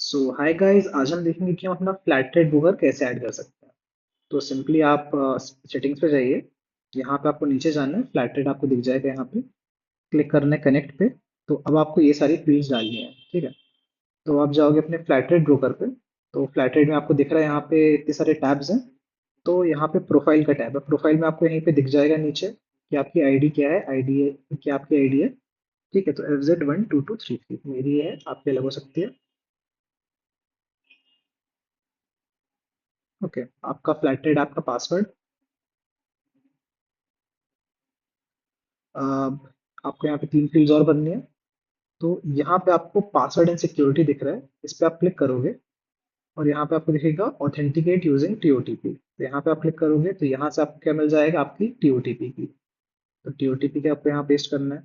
सो hi guys, आज हम देखेंगे कि हम अपना फ्लैट रेट ब्रोकर कैसे ऐड कर सकते हैं। तो सिंपली आप सेटिंग्स पे जाइए। यहाँ पे आपको नीचे जाना है, फ्लैट रेट आपको दिख जाएगा। यहाँ पे क्लिक करना है कनेक्ट पे। तो अब आपको ये सारी फील्ड्स डालनी है, ठीक है। तो आप जाओगे अपने फ्लैट रेट ब्रोकर पे। तो फ्लैट रेट में आपको दिख रहा है यहाँ पे इतने सारे टैब्स हैं। तो यहाँ पे प्रोफाइल का टैब है। प्रोफाइल में आपको यहीं पे दिख जाएगा नीचे कि आपकी आईडी क्या है। आईडी क्या आपकी आईडी है, ठीक है। तो FZ1223 मेरी है, आपकी अलग हो सकती है। ओके, आपका फ्लैट रेट, आपका पासवर्ड। आपको यहाँ पे तीन फील्ड्स और भरनी है। तो यहाँ पे आपको पासवर्ड एंड सिक्योरिटी दिख रहा है, इस पे आप क्लिक करोगे और यहाँ पे आपको दिखेगा ऑथेंटिकेट यूजिंग TOTP। तो यहाँ पे आप क्लिक करोगे तो यहाँ से आपको क्या मिल जाएगा, आपकी TOTP की। तो TOTP के आपको यहाँ पेस्ट करना है,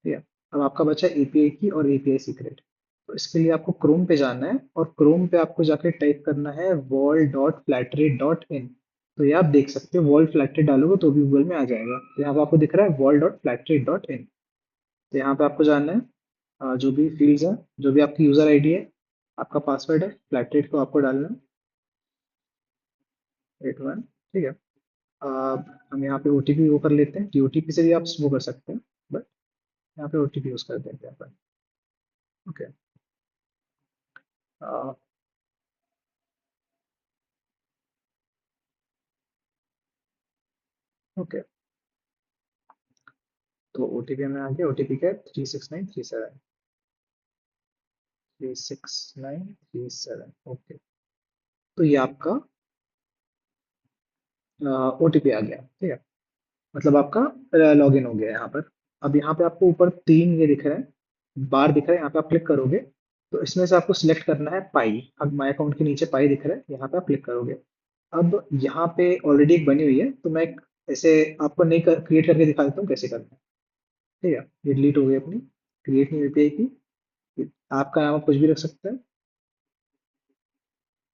ठीक है। अब आपका बचा API की और API सीक्रेट। तो इसके लिए आपको क्रोम पे जाना है और क्रोम पे आपको जाके टाइप करना है wall.flatrate.in। तो ये आप देख सकते हो, वॉल फ्लैटरेट डालोगे तो भी गूगल में आ जाएगा। तो यहाँ पे आपको दिख रहा है wall.flatrate.in। तो यहाँ पे आपको जानना है जो भी फील्ड्स हैं, जो भी आपकी यूजर आईडी है, आपका पासवर्ड है, फ्लैट रेट को आपको डालना है 81, ठीक है। हम यहाँ पे OTP वो कर लेते हैं, TOTP से भी आप वो कर सकते हैं, बट यहाँ पे OTP यूज कर देते हैं अपन। ओके। ओके, तो OTP में आ गया। OTP क्या है? 36937। 36937, ओके। तो ये आपका OTP आ गया, ठीक है। मतलब आपका लॉगिन हो गया यहाँ पर। अब यहाँ पे आपको ऊपर तीन ये दिख रहे हैं, बार दिख रहा है। यहाँ पे आप क्लिक करोगे तो इसमें से आपको सिलेक्ट करना है पाई। अब माई अकाउंट के नीचे पाई दिख रहा है, यहाँ पे आप क्लिक करोगे। अब यहाँ पे ऑलरेडी एक बनी हुई है, तो मैं एक ऐसे आपको नहीं क्रिएट करके दिखा देता हूँ कैसे करना है, ठीक है। ये डिलीट हो गई अपनी क्रिएट न्यू API की। आपका नाम आप कुछ भी रख सकते हैं।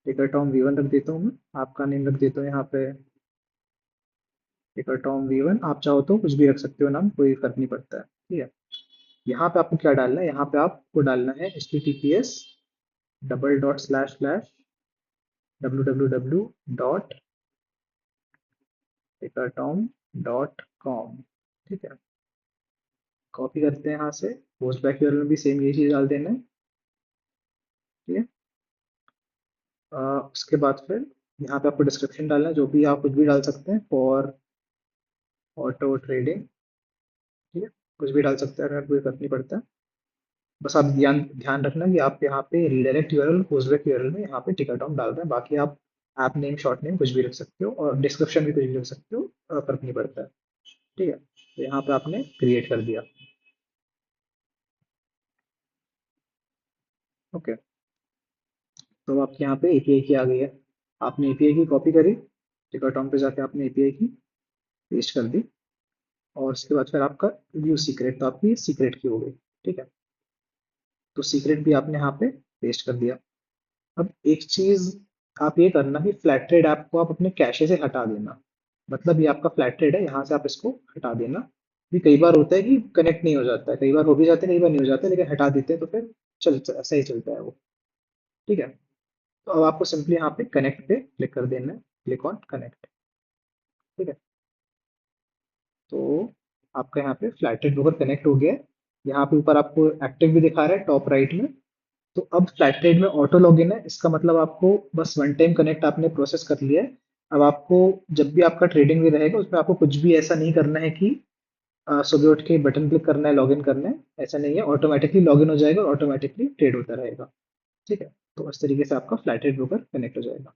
टिकर टॉम V1 रख देता हूँ मैं। आपका नेम रख देता हूँ यहाँ पे टिकर टॉम V1। आप चाहो तो कुछ भी रख सकते हो नाम, कोई फर्क नहीं पड़ता है, ठीक है। यहाँ पे आपको क्या डालना है, यहाँ पे आपको डालना है https://www.tickertom.com, ठीक है। कॉपी करते हैं यहाँ से। पोस्ट बैक यूआरएल में भी सेम ये चीज़ डाल देना है, ठीक है। उसके बाद फिर यहाँ पे आपको डिस्क्रिप्शन डालना है, जो भी आप कुछ भी डाल सकते हैं, फॉर ऑटो ट्रेडिंग, ठीक है। कुछ भी डाल सकते हैं, अगर कोई फर्क नहीं पड़ता। बस आप ध्यान ध्यान रखना कि आप यहाँ पे रीडायरेक्ट यूआरएल, पोस्टबैक यूआरएल में यहाँ पे टिकट ऑन डाल रहे हैं। बाकी आप ऐप नेम, शॉर्ट नेम कुछ भी रख सकते हो और डिस्क्रिप्शन भी कुछ भी रख सकते हो, फर्क नहीं पड़ता है, ठीक है। तो यहाँ पे आपने क्रिएट कर दिया, ओके। तो आपके यहाँ पे API की आ गई है। आपने API की कॉपी करी, टिकट ऑन पे जाके आपने API की पेस्ट कर दी। और उसके बाद फिर आपका व्यू सीक्रेट, तो आपकी सीक्रेट की हो गई, ठीक है। तो सीक्रेट भी आपने यहाँ पे पेस्ट कर दिया। अब एक चीज आप ये करना कि फ्लैट ट्रेड ऐप को आप अपने कैशे से हटा देना। मतलब ये आपका फ्लैट ट्रेड है, यहाँ से आप इसको हटा देना। भी कई बार होता है कि कनेक्ट नहीं हो जाता है, कई बार हो भी जाते हैं, कई बार नहीं हो जाते, लेकिन हटा देते हैं तो फिर चल सही चलता है वो, ठीक है। तो अब आपको सिंपली यहाँ पे कनेक्ट पे क्लिक कर देना है, क्लिक ऑन कनेक्ट, ठीक है। तो आपका यहाँ पे फ्लैट रेट ब्रोकर कनेक्ट हो गया है। यहाँ पे ऊपर आपको एक्टिव भी दिखा रहा है टॉप राइट में। तो अब फ्लैट रेट में ऑटो लॉगिन है, इसका मतलब आपको बस वन टाइम कनेक्ट आपने प्रोसेस कर लिया है। अब आपको जब भी आपका ट्रेडिंग भी रहेगा, उसमें आपको कुछ भी ऐसा नहीं करना है कि सुबह उठ के बटन क्लिक करना है, लॉगिन करना है, ऐसा नहीं है। ऑटोमेटिकली लॉगिन हो जाएगा और ऑटोमेटिकली ट्रेड होता रहेगा, ठीक है। तो इस तरीके से आपका फ्लैट रेट ब्रोकर कनेक्ट हो जाएगा।